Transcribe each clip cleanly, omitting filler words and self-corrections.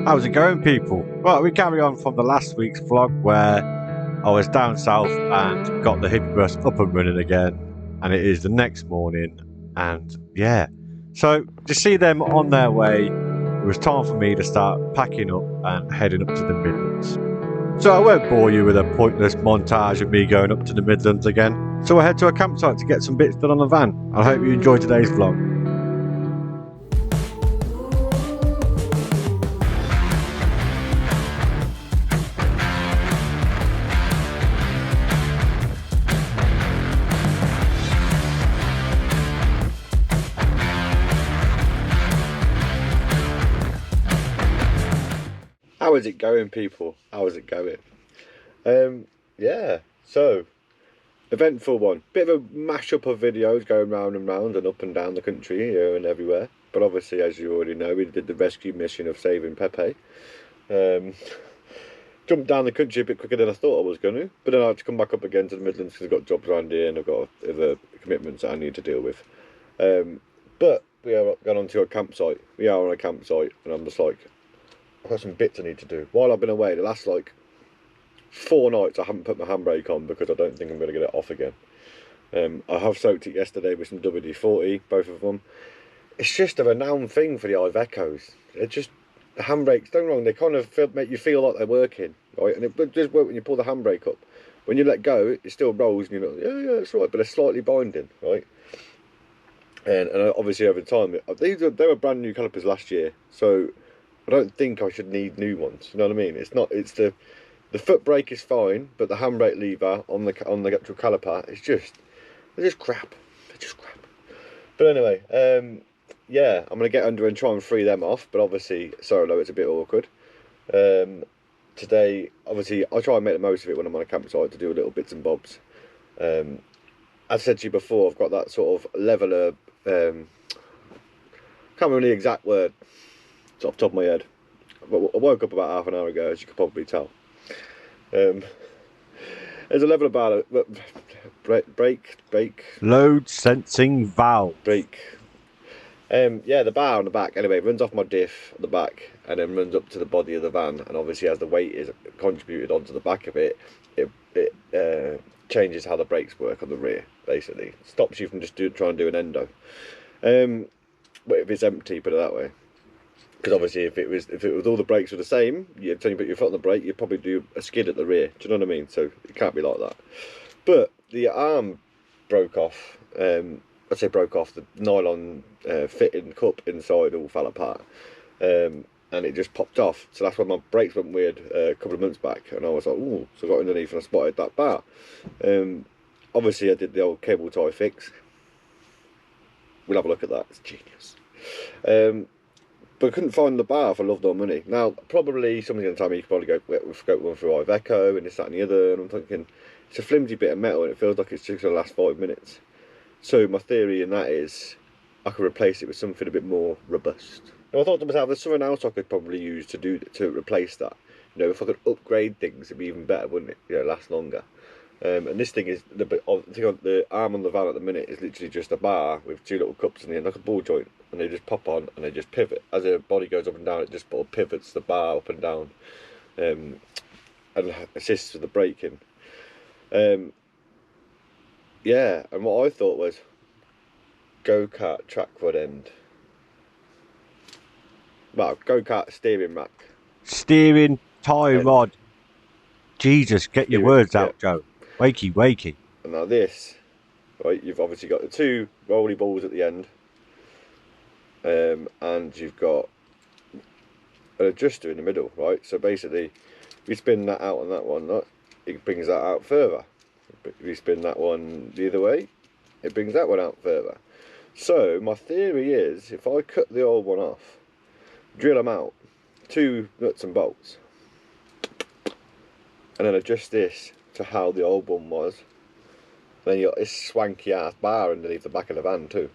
How's it going, people? Well, we carry on from the last week's vlog where I was down south and got the hippie bus up and running again, and it is the next morning, and yeah. So to see them on their way, it was time for me to start packing up and heading up to the Midlands. So I won't bore you with a pointless montage of me going up to the Midlands again. So I head to a campsite to get some bits done on the van. I hope you enjoy today's vlog. How is it going, people? How is it going? Yeah, so eventful one. Bit of a mashup of videos going round and round and up and down the country here and everywhere. But obviously, as you already know, we did the rescue mission of saving Pepe. Jumped down the country a bit quicker than I thought I was going to, but then I had to come back up again to the Midlands because I've got jobs around here and I've got other commitments that I need to deal with. But we are going on to a campsite. We are on a campsite, and I'm just like, I've got some bits I need to do. While I've been away, the last like 4 nights I haven't put my handbrake on because I don't think I'm going to get it off again. I have soaked it yesterday with some WD-40, both of them. It's just a renowned thing for the Ivecos. It just, the handbrakes, don't get me wrong, they kind of make you feel like they're working, right? And it does work when you pull the handbrake up. When you let go, it still rolls and you're like, yeah, it's right, but they're slightly binding, right? And obviously over time, they were brand new calipers last year, so I don't think I should need new ones. You know what I mean? It's not. It's the foot brake is fine, but the handbrake lever on the actual caliper is they're just crap. They're just crap. But anyway, yeah, I'm gonna get under and try and free them off. But obviously, solo it's a bit awkward. Today, obviously, I try and make the most of it when I'm on a campsite to do little bits and bobs. As I said to you before, I've got that sort of leveler. Can't remember the exact word. It's off the top of my head. I woke up about half an hour ago, as you could probably tell. There's a leveler bar, brake. Load sensing valve. Brake. Yeah, the bar on the back, anyway, runs off my diff at the back and then runs up to the body of the van. And obviously, as the weight is contributed onto the back of it, it changes how the brakes work on the rear, basically. Stops you from just trying to do an endo. But if it's empty, put it that way. Because obviously, if it was all the brakes were the same, you'd put your foot on the brake, you'd probably do a skid at the rear. Do you know what I mean? So it can't be like that. But the arm broke off. I say broke off. The nylon fitting cup inside all fell apart, and it just popped off. So that's when my brakes went weird a couple of months back, and I was like, "Ooh!" So I got underneath and I spotted that bar. Obviously, I did the old cable tie fix. We'll have a look at that. It's genius. But I couldn't find the bar for love nor money. Now, probably somebody's going to tell me you could probably go, we've got one through Iveco and this, that and the other. And I'm thinking, it's a flimsy bit of metal and it feels like it's just going to last 5 minutes. So my theory in that is, I could replace it with something a bit more robust. Now I thought to myself, there's something else I could probably use to replace that. You know, if I could upgrade things, it'd be even better, wouldn't it? You know, last longer. And this thing is, the arm on the van at the minute is literally just a bar with 2 little cups in the end, like a ball joint, and they just pop on and they just pivot. As the body goes up and down, it just sort of pivots the bar up and down, and assists with the braking. Yeah, and what I thought was, go-kart track rod end. Well, go-kart steering rack. Steering tie rod. Jesus, get your words out, Joe. Wakey. And now this, right, you've obviously got the 2 rolly balls at the end, and you've got an adjuster in the middle, right? So basically, if you spin that out on that one, it brings that out further. If you spin that one the other way, it brings that one out further. So my theory is, if I cut the old one off, drill them out, 2 nuts and bolts, and then adjust this to how the old one was, then you got this swanky ass bar underneath the back of the van too.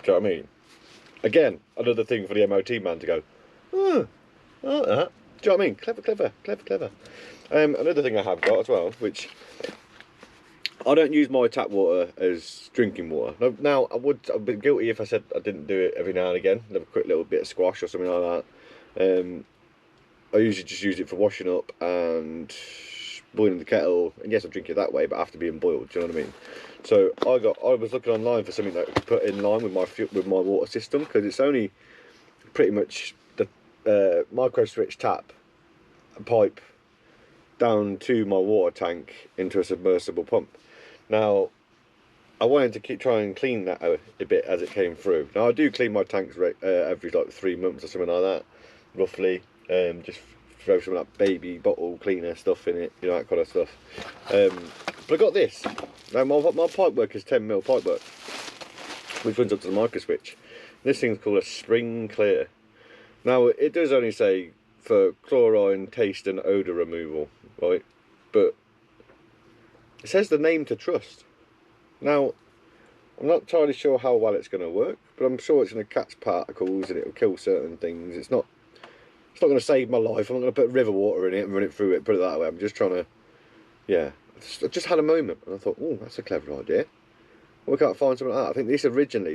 Do you know what I mean? Again, another thing for the MOT man to go, oh, like that. Do you know what I mean? Clever. Another thing I have got as well, which I don't use my tap water as drinking water. Now, I'd be guilty if I said I didn't do it every now and again. Have a quick little bit of squash or something like that. I usually just use it for washing up and boiling the kettle. And yes, I drink it that way, but after being boiled. Do you know what I mean? So I was looking online for something that I could put in line with my water system, because it's only pretty much the micro switch tap pipe down to my water tank into a submersible pump. Now, I wanted to try and clean that a bit as it came through. Now, I do clean my tanks every like 3 months or something like that, roughly. Just throw some of that baby bottle cleaner stuff in it, you know, that kind of stuff. But I got this. Now, my pipe work is 10mm pipe work, which runs up to the micro switch. This thing's called a spring clear. Now, it does only say for chlorine, taste and odour removal, right? But it says the name to trust. Now, I'm not entirely sure how well it's going to work, but I'm sure it's going to catch particles and it'll kill certain things. It's not going to save my life. I'm not going to put river water in it and run it through it, put it that way. I'm just trying to, yeah. I just had a moment and I thought, oh, that's a clever idea. We can't find something like that. I think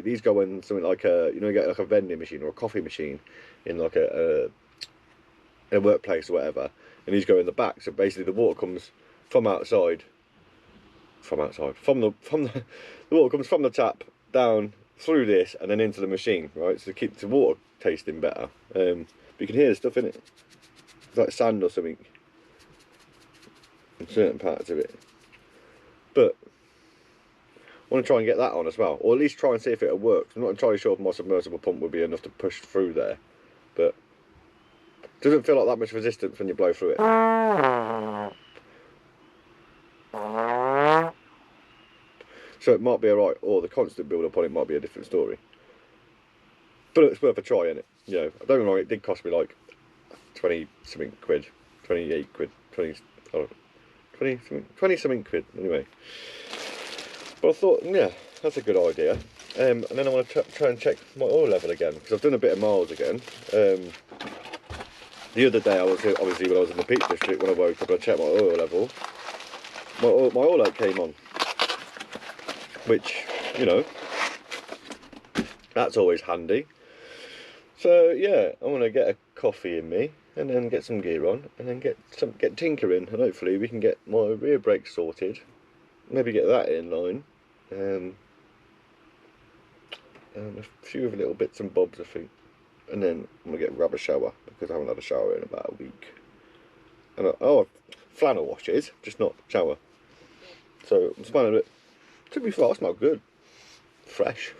these go in something like a, you know, you get like a vending machine or a coffee machine in like in a workplace or whatever, and these go in the back. So basically, the water comes from outside. The water comes from the tap down through this and then into the machine, right? So to keep the water tasting better. But you can hear the stuff in it. It's like sand or something in certain parts of it. But I want to try and get that on as well, or at least try and see if it'll work. I'm not entirely sure if my submersible pump will be enough to push through there, but it doesn't feel like that much resistance when you blow through it. So it might be alright, or the constant build up on it might be a different story. But it's worth a try, isn't it? You know, I don't get me wrong, it did cost me like 20 something quid, 28 quid, 20 something quid, anyway. But I thought, yeah, that's a good idea. And then I want to try and check my oil level again, because I've done a bit of miles again. The other day, obviously when I was in the Peak District, when I woke up, I checked my oil level. My oil light came on, which, you know, that's always handy. So yeah, I want to get a coffee in me, and then get some gear on, and then get tinkering, and hopefully we can get my rear brake sorted. Maybe get that in line. And a few of little bits and bobs, I think. And then I'm going to grab a shower, because I haven't had a shower in about a week. And flannel washes, just not shower. So I'm smelling it. To be fair, I smell good. Fresh.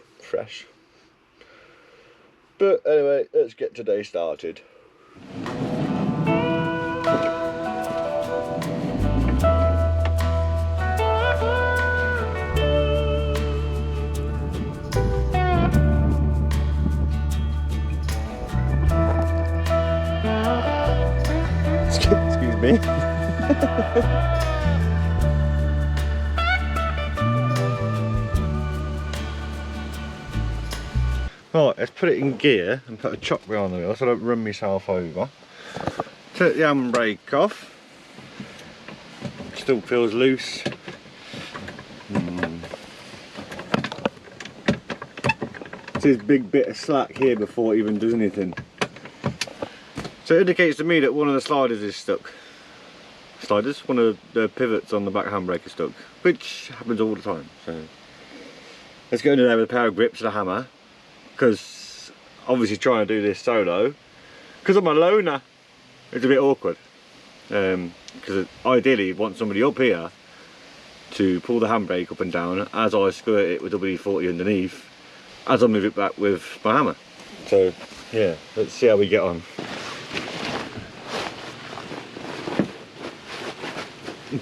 But anyway, let's get today started. Excuse me. Right, let's put it in gear and put a chock behind the wheel so I don't run myself over. Take the handbrake off. Still feels loose. See this big bit of slack here before it even does anything. So it indicates to me that one of the sliders is stuck. One of the pivots on the back handbrake is stuck, which happens all the time. So let's go into there with a pair of grips and a hammer, because obviously trying to do this solo, because I'm a loner, it's a bit awkward. Because ideally you want somebody up here to pull the handbrake up and down as I squirt it with WD-40 underneath, as I move it back with my hammer. So yeah, let's see how we get on.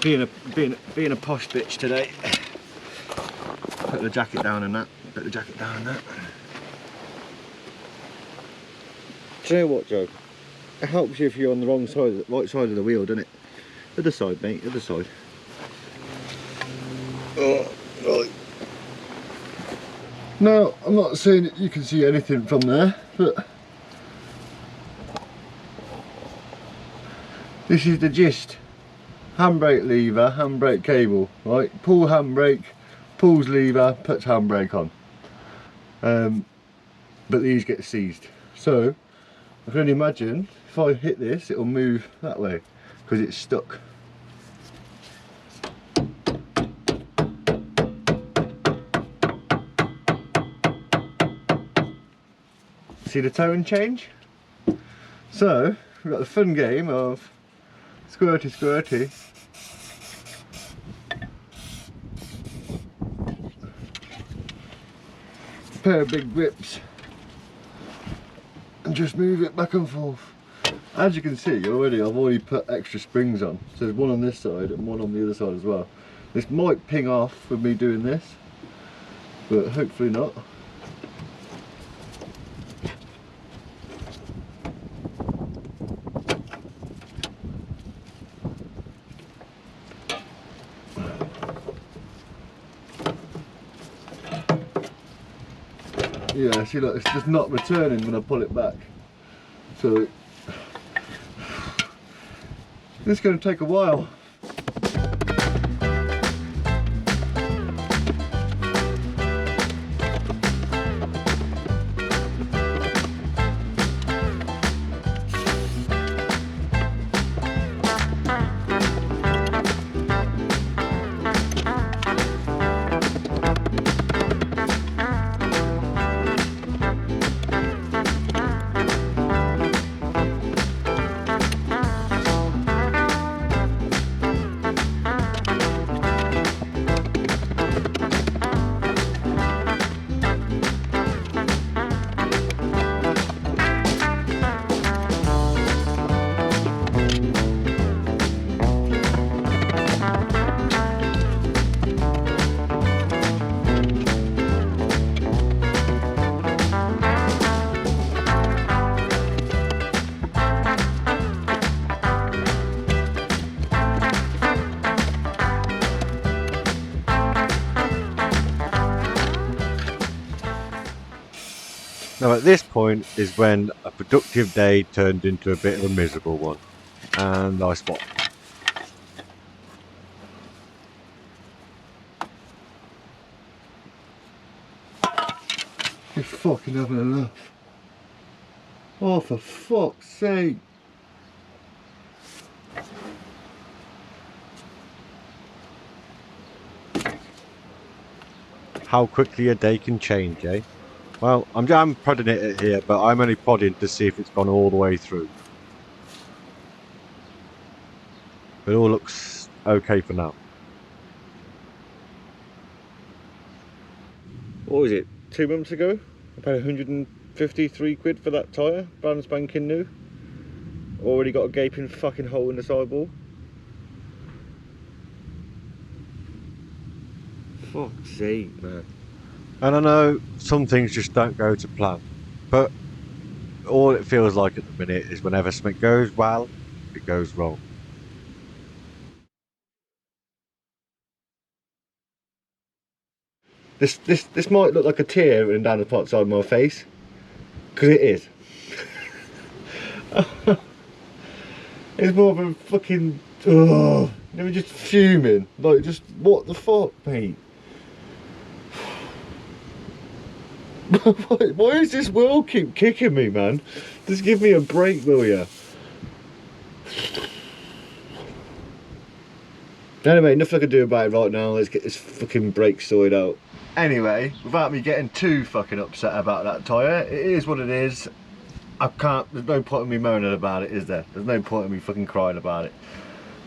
Being a posh bitch today. Put the jacket down and that. Do you know what, Joe? It helps you if you're on the wrong side, right side of the wheel, doesn't it? Other side, mate. Other side. Oh, right. Now, I'm not saying that you can see anything from there, but this is the gist handbrake lever, handbrake cable, right? Pull handbrake, pulls lever, puts handbrake on. But these get seized. So I can only imagine if I hit this, it'll move that way because it's stuck. See the tone change? So we've got the fun game of squirty squirty. A pair of big grips and just move it back and forth. As you can see already, I've already put extra springs on. So there's one on this side and one on the other side as well. This might ping off with me doing this, but hopefully not. Yeah, see, look, it's just not returning when I pull it back. So this is going to take a while. Now at this point is when a productive day turned into a bit of a miserable one, and I spot. You're fucking having enough. Oh, for fuck's sake. How quickly a day can change, eh? Well, I'm prodding it here, but I'm only prodding to see if it's gone all the way through. It all looks okay for now. What was it, 2 months ago? I paid 153 quid for that tyre, brand spanking new. Already got a gaping fucking hole in the sidewall. Fuck's sake, man. And I know some things just don't go to plan, but all it feels like at the minute is whenever something goes well, it goes wrong. This might look like a tear running down the pot side of my face, because it is. It's more of a fucking, oh, never just fuming, like just what the fuck, mate. Why is this world keep kicking me, man? Just give me a break, will ya? Anyway, nothing I can do about it right now. Let's get this fucking brake sorted out. Anyway, without me getting too fucking upset about that tyre, it is what it is. I can't, there's no point in me moaning about it, is there? There's no point in me fucking crying about it.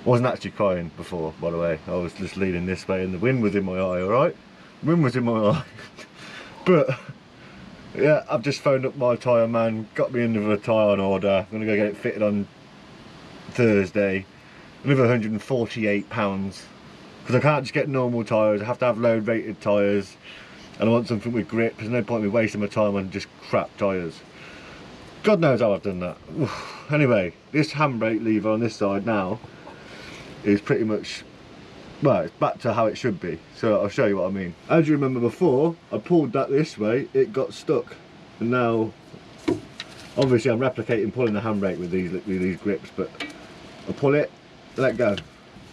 I wasn't actually crying before, by the way. I was just leaning this way and the wind was in my eye, alright? The wind was in my eye. But yeah, I've just phoned up my tyre man, got me another tyre on order. I'm gonna go get it fitted on Thursday. Another £148, because I can't just get normal tyres. I have to have load rated tyres, and I want something with grip. There's no point in me wasting my time on just crap tyres. God knows how I've done that. Anyway, this handbrake lever on this side now is pretty much, well, it's back to how it should be. So I'll show you what I mean. As you remember before, I pulled that this way, it got stuck, and now obviously I'm replicating pulling the handbrake with these grips, but I pull it, let go,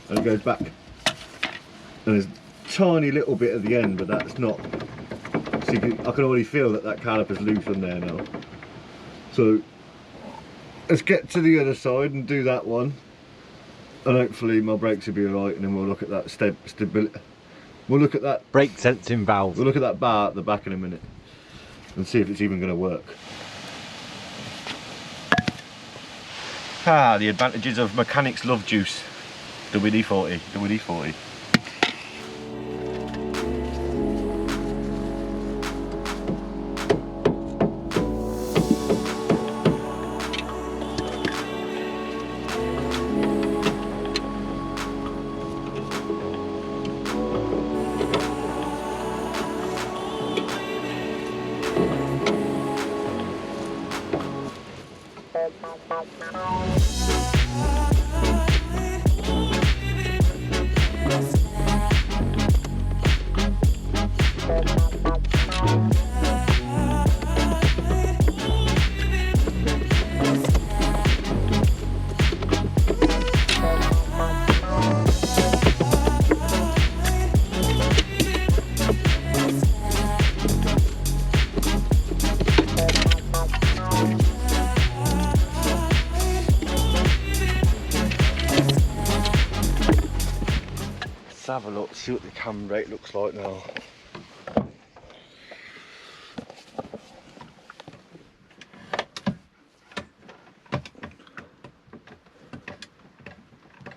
and it goes back. And there's a tiny little bit at the end, but that's not. So I can already feel that caliper's loose on there now. So let's get to the other side and do that one, and hopefully my brakes will be alright, and then we'll look at that stability. We'll look at that brake sensing valve. We'll look at that bar at the back in a minute and see if it's even going to work. Ah, the advantages of mechanics love juice. WD-40, WD-40. Let's have a look, see what the cam rate looks like now.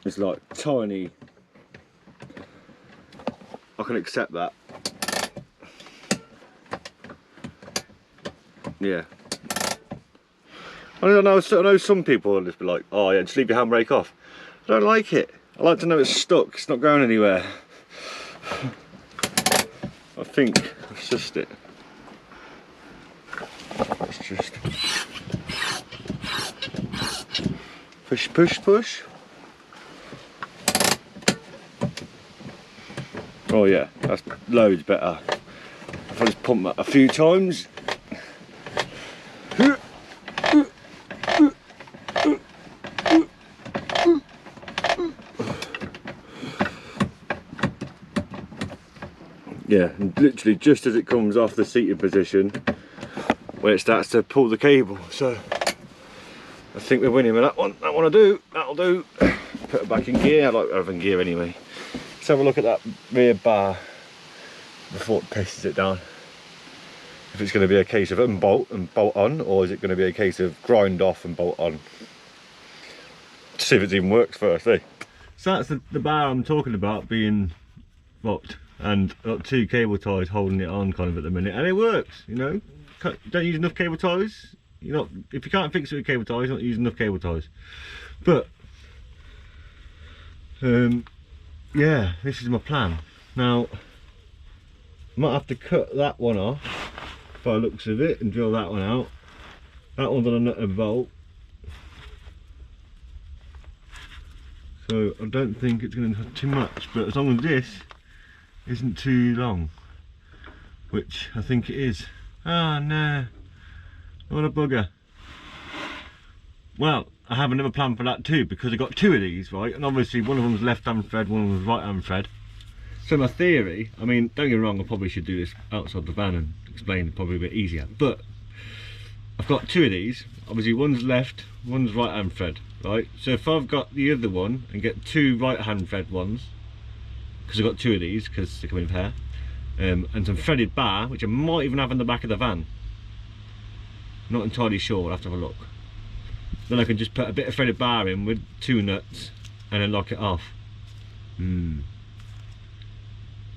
It's like tiny. I can accept that. Yeah. I know some people will just be like, oh yeah, just leave your handbrake off. I don't like it. I like to know it's stuck, it's not going anywhere. I think that's just it. Let's just push, push, push. Oh yeah, that's loads better. If I just pump that a few times. Yeah, and literally just as it comes off the seated position, when it starts to pull the cable. So I think we're winning with that one. That one will do. That'll do. Put it back in gear. I like having gear anyway. Let's have a look at that rear bar before it pisses it down. If it's going to be a case of unbolt and bolt on, or is it going to be a case of grind off and bolt on? To see if it's even works first, eh? So that's the bar I'm talking about being locked. And got two cable ties holding it on kind of at the minute, and it works, you know. Don't use enough cable ties. You're not, if you can't fix it with cable ties, you're not using enough cable ties. But yeah, this is my plan. Now I might have to cut that one off by the looks of it and drill that one out. That one's on a nut and bolt, so I don't think it's going to have too much, but as long as this isn't too long, which I think it is. Ah no, what a bugger. Well, I have another plan for that too, because I've got two of these, right, and obviously one of them's left hand thread, one of them's right hand thread. So my theory, I mean, don't get me wrong, I probably should do this outside the van and explain probably a bit easier, but I've got two of these. Obviously one's left, one's right hand thread, right? So if I've got the other one and get two right hand thread ones, because I've got two of these because they come in pair, and some threaded bar, which I might even have in the back of the van. Not entirely sure, I'll have to have a look. Then I can just put a bit of threaded bar in with two nuts and then lock it off.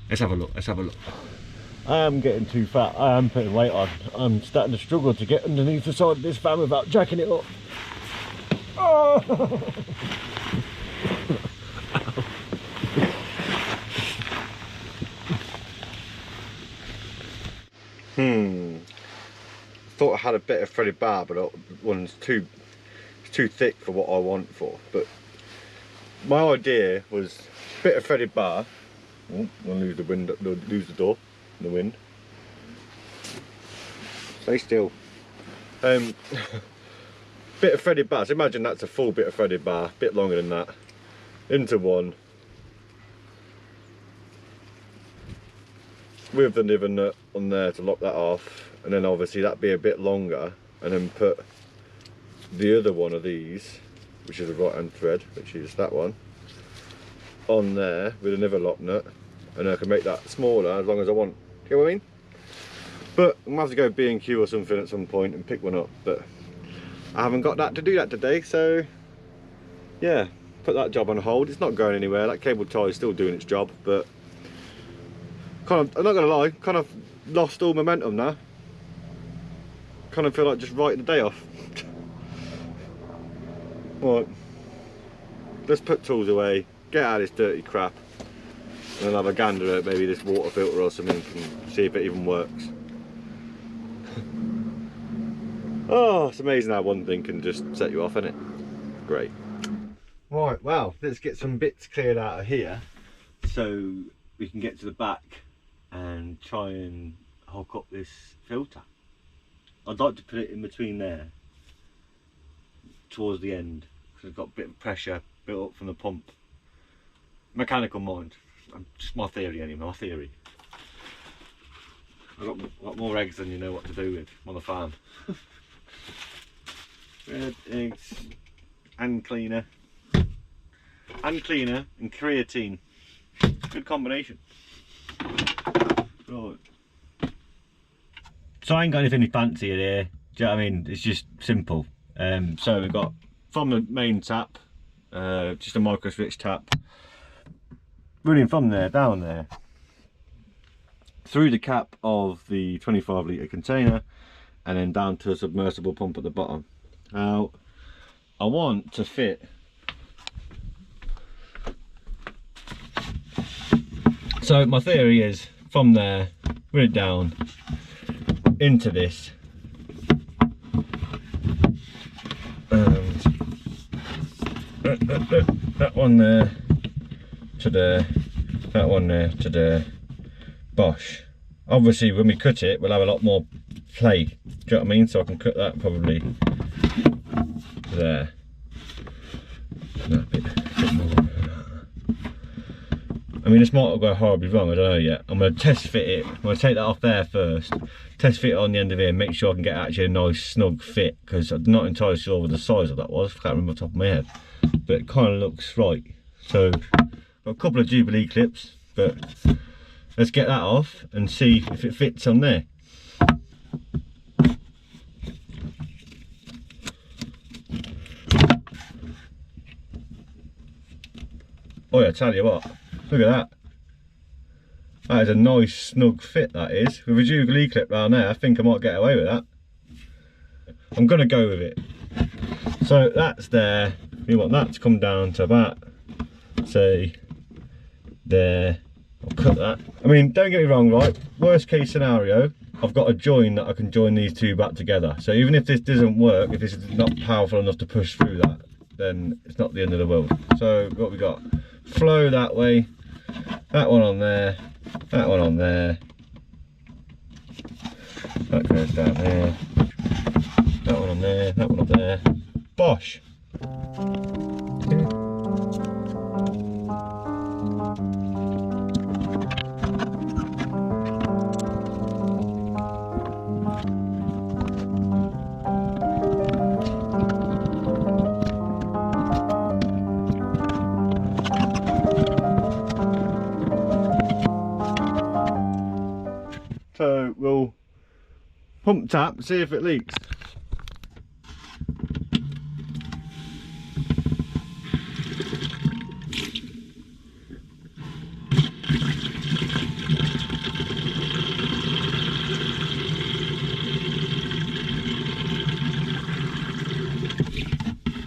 Let's have a look, let's have a look. I am getting too fat, I am putting weight on. I'm starting to struggle to get underneath the side of this van without jacking it up. Oh! Thought I had a bit of threaded bar, but one's too thick for what I want for. But my idea was a bit of threaded bar. Oh, I'll lose the wind, lose the door in the wind. Stay still. Bit of threaded bar. So imagine that's a full bit of threaded bar, a bit longer than that, into one, with the nither nut on there to lock that off, and then obviously that'd be a bit longer, and then put the other one of these, which is the right hand thread, which is that one, on there with another lock nut, and I can make that smaller as long as I want. You know what I mean? But I'm gonna have to go B&Q or something at some point and pick one up, but I haven't got that to do that today, so yeah, put that job on hold. It's not going anywhere. That cable tie is still doing its job, but kind of, I'm not gonna lie, kind of lost all momentum now. Kind of feel like just writing the day off. Right, let's put tools away, get out of this dirty crap, and then have a gander at maybe this water filter or something and see if it even works. Oh, it's amazing how one thing can just set you off, isn't it? Great. Right, well, let's get some bits cleared out of here so we can get to the back and try and hook up this filter. I'd like to put it in between there towards the end because it's got a bit of pressure built up from the pump. Mechanical mind, just my theory anyway, my theory. I've got more eggs than you know what to do with on the farm. Red eggs and cleaner and creatine. Good combination. Right. So I ain't got anything fancy in here. Do you know what I mean? It's just simple. So we've got from the main tap, just a micro switch tap, running from there down there through the cap of the 25 litre container and then down to a submersible pump at the bottom. Now I want to fit so my theory is from there run it down into this and that one there to there, that one there to there, bosh. Obviously when we cut it we'll have a lot more play, do you know what I mean? So I can cut that probably there. That bit more. I mean this might go horribly wrong, I don't know yet. I'm going to test fit it, I'm going to take that off there first, test fit it on the end of here, make sure I can get actually a nice snug fit, because I'm not entirely sure what the size of that was, I can't remember off the top of my head, but it kind of looks right. So got a couple of Jubilee clips, but let's get that off and see if it fits on there. Oh yeah, I tell you what, look at that. That is a nice snug fit, that is. With a Jubilee clip down there, I think I might get away with that. I'm gonna go with it. So that's there. We want that to come down to about, say, there. I'll cut that. I mean, don't get me wrong, right? Worst case scenario, I've got a join that I can join these two back together. So even if this doesn't work, if this is not powerful enough to push through that, then it's not the end of the world. So what we got? Flow that way, that one on there, that one on there, that goes down there, that one on there, that one up there, bosh. So we'll pump tap, see if it leaks.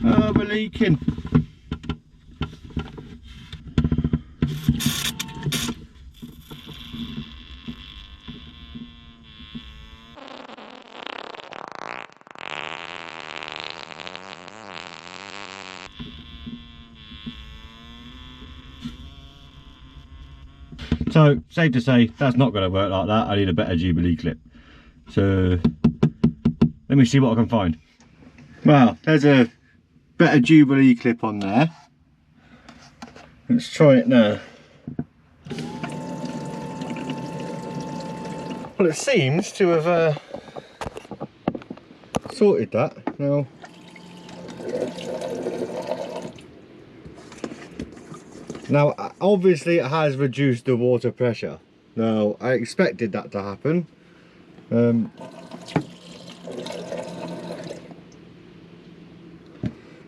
Oh, we're leaking. So, safe to say, that's not going to work like that. I need a better Jubilee clip. So, let me see what I can find. Well, there's a better Jubilee clip on there. Let's try it now. Well, it seems to have sorted that. Now, obviously it has reduced the water pressure. Now, I expected that to happen. But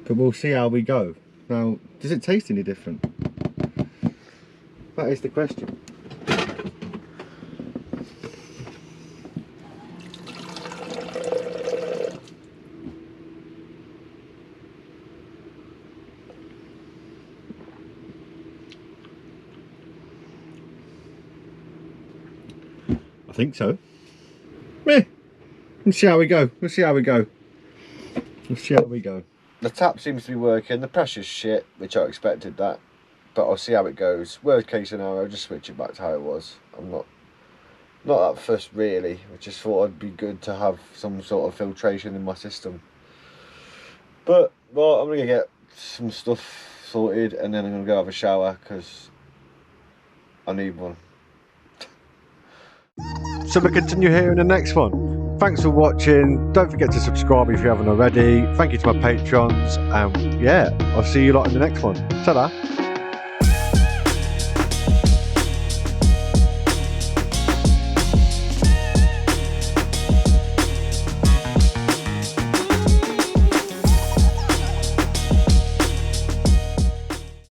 we'll see how we go. Now, does it taste any different? That is the question. I think so. Let's see how we go. Let's see how we go. Let's see how we go. The tap seems to be working. The pressure's shit, which I expected that. But I'll see how it goes. Worst case scenario, I'll just switch it back to how it was. I'm not that fussed really. I just thought it'd be good to have some sort of filtration in my system. But, well, I'm going to get some stuff sorted and then I'm going to go have a shower because I need one. So we'll continue here in the next one. Thanks for watching. Don't forget to subscribe if you haven't already. Thank you to my patrons. And yeah, I'll see you lot in the next one. Ta-da!